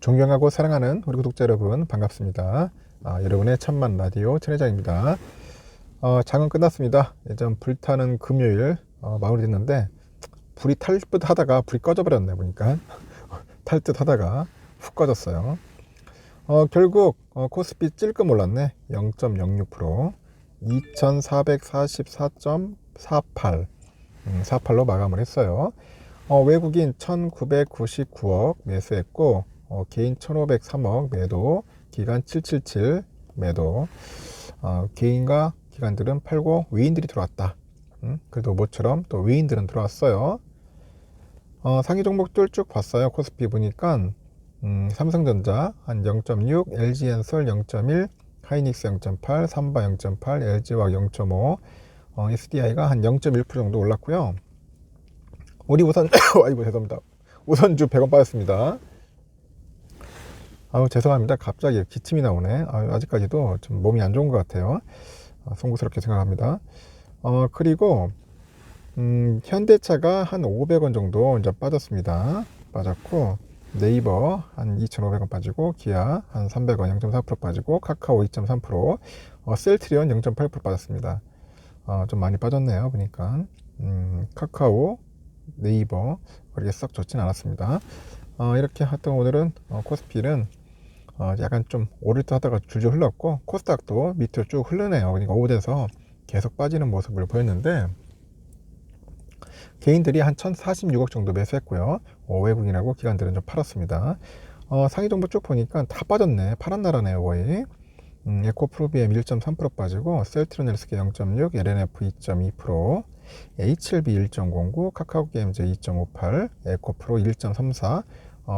존경하고 사랑하는 우리 구독자 여러분 반갑습니다. 여러분의 천만 라디오 천회장입니다. 장은 끝났습니다. 예전 불타는 금요일 마무리됐는데 불이 탈 듯 하다가 불이 꺼져 버렸네 보니까 탈 듯 하다가 훅 꺼졌어요. 결국 코스피 찔끔 올랐네. 0.06% 2444.48 48로 마감을 했어요. 외국인 1999억 매수했고 개인 1503억 매도, 기간 777 매도. 개인과 기관들은 팔고 외인들이 들어왔다. 그래도 모처럼 또 외인들은 들어왔어요. 상위 종목들 쭉 봤어요. 코스피 보니까 삼성전자 한 0.6, LG엔솔 0.1, 하이닉스 0.8, 삼바 0.8, LG화학 0.5, SDI가 한 0.1% 정도 올랐고요. 우리 우선 아이고 죄송합니다. 우선주 100원 빠졌습니다. 죄송합니다. 갑자기 기침이 나오네. 아직까지도 좀 몸이 안 좋은 것 같아요. 송구스럽게 생각합니다. 그리고 현대차가 한 500원 정도 이제 빠졌습니다. 빠졌고 네이버 한 2,500원 빠지고 기아 한 300원 0.4% 빠지고 카카오 2.3%, 셀트리온 0.8% 빠졌습니다. 좀 많이 빠졌네요. 보니까 카카오, 네이버 그렇게 썩 좋진 않았습니다. 이렇게 하여튼 오늘은 코스피는 약간 좀 오를 듯 하다가 줄줄 흘렀고 코스닥도 밑으로 쭉 흐르네요. 그러니까 오후돼서 계속 빠지는 모습을 보였는데 개인들이 한 1046억 정도 매수했고요. 외국인하고 기관들은 좀 팔았습니다. 상위 정보 쭉 보니까 다 빠졌네. 파란 나라네요 거의. 에코프로비엠 1.3% 빠지고 셀트리온 헬스케어 0.6, LNF 2.2%, HLB 1.09, 카카오게임즈 2.58, 에코프로 1.34,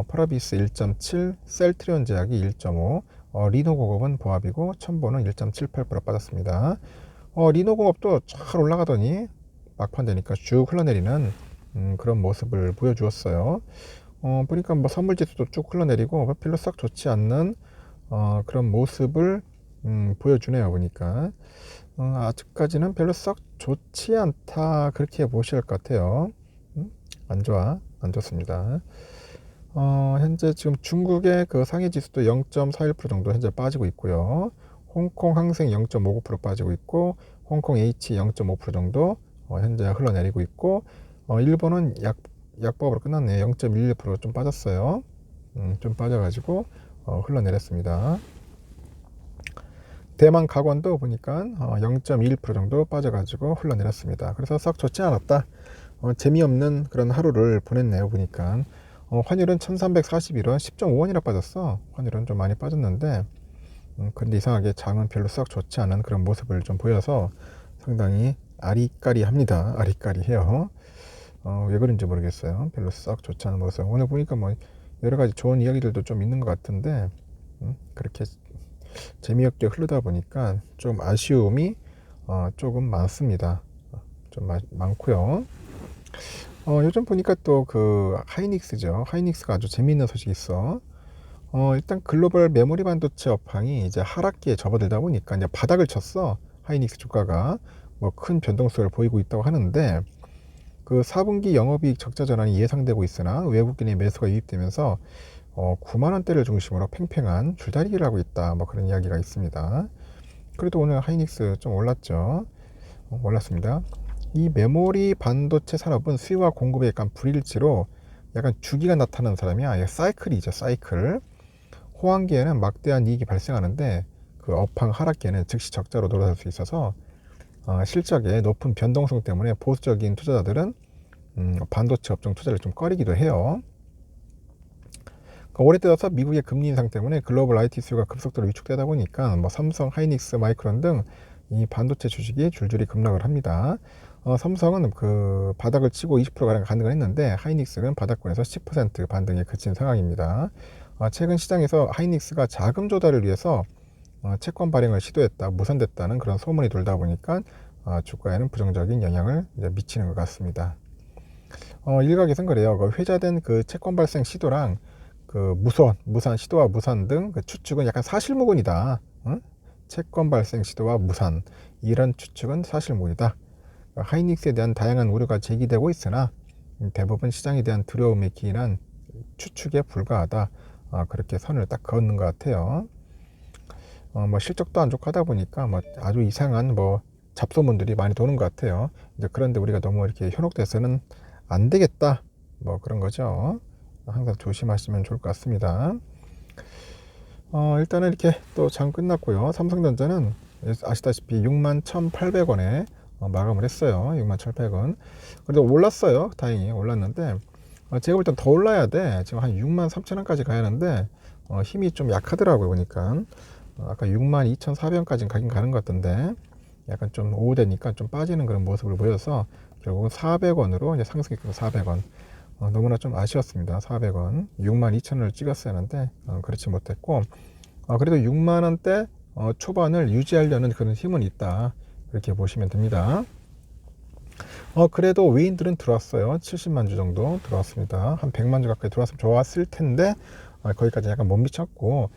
파라비스 1.7, 셀트리온 제약이 1.5, 리노공업은 보합이고 첨보는 1.78% 빠졌습니다. 리노공업도 잘 올라가더니 막판 되니까 쭉 흘러내리는 그런 모습을 보여주었어요. 보니까 뭐 선물지수도 쭉 흘러내리고 별로 썩 좋지 않는 그런 모습을 보여주네요. 보니까 아직까지는 별로 썩 좋지 않다 그렇게 보셔야 할 것 같아요. 안 좋아, 안 좋습니다. 현재 지금 중국의 그 상해 지수도 0.41% 정도 현재 빠지고 있고요. 홍콩 항생 0.59% 빠지고 있고 홍콩 H 0.5% 정도 현재 흘러내리고 있고 일본은 약법으로 끝났네요. 0.11%좀 빠졌어요. 좀 빠져가지고 흘러내렸습니다. 대만 각원도 보니까 0.21% 정도 빠져가지고 흘러내렸습니다. 그래서 썩 좋지 않았다. 재미없는 그런 하루를 보냈네요. 보니까 환율은 1341원 10.5원이나 빠졌어. 환율은 좀 많이 빠졌는데 근데 이상하게 장은 별로 썩 좋지 않은 그런 모습을 좀 보여서 상당히 아리까리합니다. 아리까리해요. 왜 그런지 모르겠어요. 별로 썩 좋지 않은 모습. 오늘 보니까 뭐 여러 가지 좋은 이야기들도 좀 있는 것 같은데 그렇게 재미없게 흐르다 보니까 좀 아쉬움이 조금 많습니다. 좀 많고요. 요즘 보니까 또 그 하이닉스죠. 하이닉스가 아주 재미있는 소식이 있어. 일단 글로벌 메모리 반도체 업황이 이제 하락기에 접어들다 보니까 이제 바닥을 쳤어. 하이닉스 주가가 뭐 큰 변동성을 보이고 있다고 하는데 그 4분기 영업이익 적자 전환이 예상되고 있으나 외국인의 매수가 유입되면서 9만 원대를 중심으로 팽팽한 줄다리기를 하고 있다. 뭐 그런 이야기가 있습니다. 그래도 오늘 하이닉스 좀 올랐죠. 올랐습니다. 이 메모리 반도체 산업은 수요와 공급의 약간 불일치로 약간 주기가 나타나는 사람이야. 사이클이죠, 사이클. 호황기에는 막대한 이익이 발생하는데 그 업황 하락기에는 즉시 적자로 돌아설 수 있어서 실적의 높은 변동성 때문에 보수적인 투자자들은 반도체 업종 투자를 좀 꺼리기도 해요. 올해 들어서 미국의 금리 인상 때문에 글로벌 IT 수요가 급속도로 위축되다 보니까 뭐 삼성, 하이닉스, 마이크론 등 이 반도체 주식이 줄줄이 급락을 합니다. 삼성은 그 바닥을 치고 20%가량 반등을 했는데 하이닉스는 바닥권에서 10% 반등에 그친 상황입니다. 최근 시장에서 하이닉스가 자금 조달을 위해서 채권 발행을 시도했다, 무산됐다는 그런 소문이 돌다 보니까 주가에는 부정적인 영향을 미치는 것 같습니다. 일각에서는 그래요. 그 회자된 그 채권 발생 시도랑 그 무산 시도와 무산 등 그 추측은 약간 사실무근이다. 응? 채권 발생 시도와 무산 이런 추측은 사실무근이다. 하이닉스에 대한 다양한 우려가 제기되고 있으나 대부분 시장에 대한 두려움에 기인한 추측에 불과하다. 그렇게 선을 딱 그었는 것 같아요. 뭐 실적도 안 좋고 하다 보니까 뭐 아주 이상한 뭐 잡소문들이 많이 도는 것 같아요. 이제 그런데 우리가 너무 이렇게 현혹돼서는 안 되겠다. 뭐 그런 거죠. 항상 조심하시면 좋을 것 같습니다. 일단은 이렇게 또 장 끝났고요. 삼성전자는 아시다시피 61,800원에 마감을 했어요. 61,800원. 그래도 올랐어요. 다행히 올랐는데 제가 볼 땐 더 올라야 돼. 지금 한 63,000원까지 가야 하는데 힘이 좀 약하더라고요. 보니까 아까 62,400원까지는 가긴 가는 것 같던데 약간 좀 오후 되니까 좀 빠지는 그런 모습을 보여서 결국은 400원으로 이제 상승했고 400원. 너무나 좀 아쉬웠습니다. 400원 62,000원을 찍었어야 하는데 그렇지 못했고 그래도 6만원대 초반을 유지하려는 그런 힘은 있다, 그렇게 보시면 됩니다. 그래도 외인들은 들어왔어요. 70만 주 정도 들어왔습니다. 한 100만 주 가까이 들어왔으면 좋았을 텐데 거기까지 약간 못 미쳤고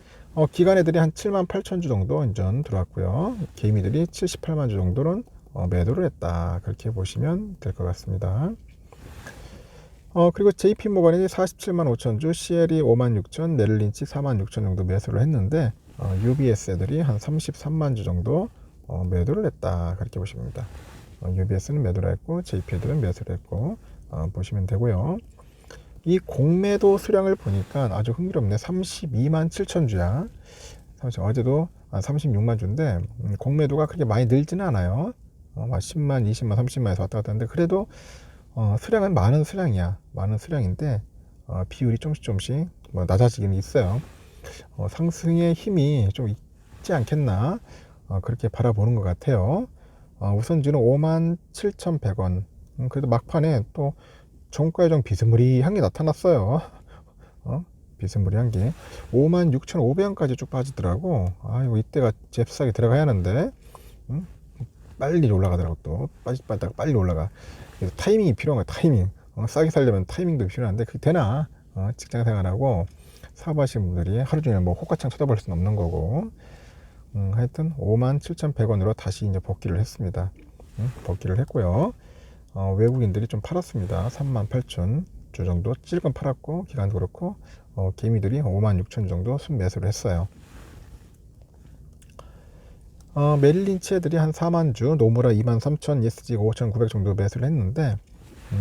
기관 애들이 한 7만 8천 주 정도 인전 들어왔고요. 개미들이 78만 주 정도는 매도를 했다, 그렇게 보시면 될 것 같습니다. 그리고 JP모건이 47만 5천 주, CL이 5만 6천, 메릴린치 4만 6천 정도 매수를 했는데 UBS 애들이 한 33만 주 정도 매도를 했다, 그렇게 보시면 됩니다. UBS는 매도를 했고 JP 애들은 매수를 했고 보시면 되고요. 이 공매도 수량을 보니까 아주 흥미롭네. 32만 7천 주야. 어제도 36만 주인데 공매도가 그렇게 많이 늘지는 않아요. 10만, 20만, 30만에서 왔다 갔다 하는데 그래도 수량은 많은 수량이야. 많은 수량인데 비율이 조금씩 뭐 낮아지긴 있어요. 상승의 힘이 좀 있지 않겠나, 그렇게 바라보는 것 같아요. 우선주는 57,100원. 그래도 막판에 또 종가요정 비스무리한 게 나타났어요. 비스무리한 게 56,500원까지 쭉 빠지더라고. 이거 이때가 잽싸게 들어가야 하는데 빨리 올라가더라고. 또 빠지다가 빨리 올라가. 그래서 타이밍이 필요한 거야. 타이밍. 싸게 살려면 타이밍도 필요한데 그게 되나? 직장 생활하고 사업하시는 분들이 하루 종일 뭐 호가창 쳐다볼 수는 없는 거고. 하여튼 57,100원으로 다시 이제 복귀를 했습니다. 복귀를 했고요. 외국인들이 좀 팔았습니다. 38,000 주 정도 찔끔 팔았고 기간도 그렇고 개미들이 56,000 정도 순매수를 했어요. 메릴린치 애들이 한 4만 주, 노무라 23,000, ESG 5,900 정도 매수를 했는데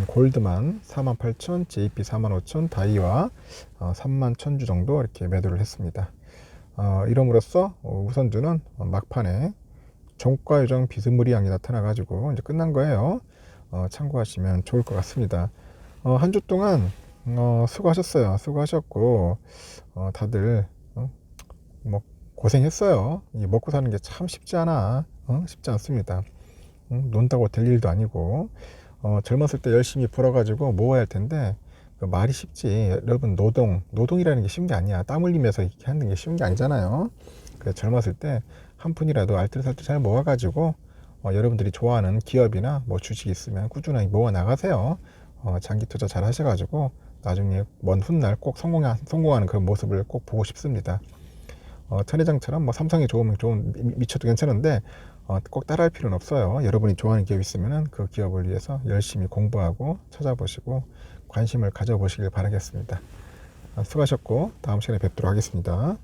골드만 48,000, JP 45,000, 다이와 31,000주 정도 이렇게 매도를 했습니다. 이럼으로써 우선주는 막판에 종가 요정 비스무리향이 나타나 가지고 이제 끝난 거예요. 참고하시면 좋을 것 같습니다. 한 주 동안 수고하셨어요. 수고하셨고 다들 뭐 고생했어요. 먹고 사는 게 참 쉽지 않아. 쉽지 않습니다. 논다고 될 일도 아니고 젊었을 때 열심히 벌어가지고 모아야 할 텐데 그 말이 쉽지. 여러분 노동이라는 게 쉬운 게 아니야. 땀 흘리면서 이렇게 하는 게 쉬운 게 아니잖아요. 그래서 젊었을 때 한 푼이라도 알뜰살뜰 잘 모아가지고 여러분들이 좋아하는 기업이나 뭐 주식이 있으면 꾸준히 모아 나가세요. 장기 투자 잘 하셔가지고 나중에 먼 훗날 꼭 성공하는 그런 모습을 꼭 보고 싶습니다. 천회장처럼 뭐 삼성이 좋으면 미쳐도 괜찮은데 꼭 따라할 필요는 없어요. 여러분이 좋아하는 기업 있으면 그 기업을 위해서 열심히 공부하고 찾아보시고 관심을 가져보시길 바라겠습니다. 수고하셨고 다음 시간에 뵙도록 하겠습니다.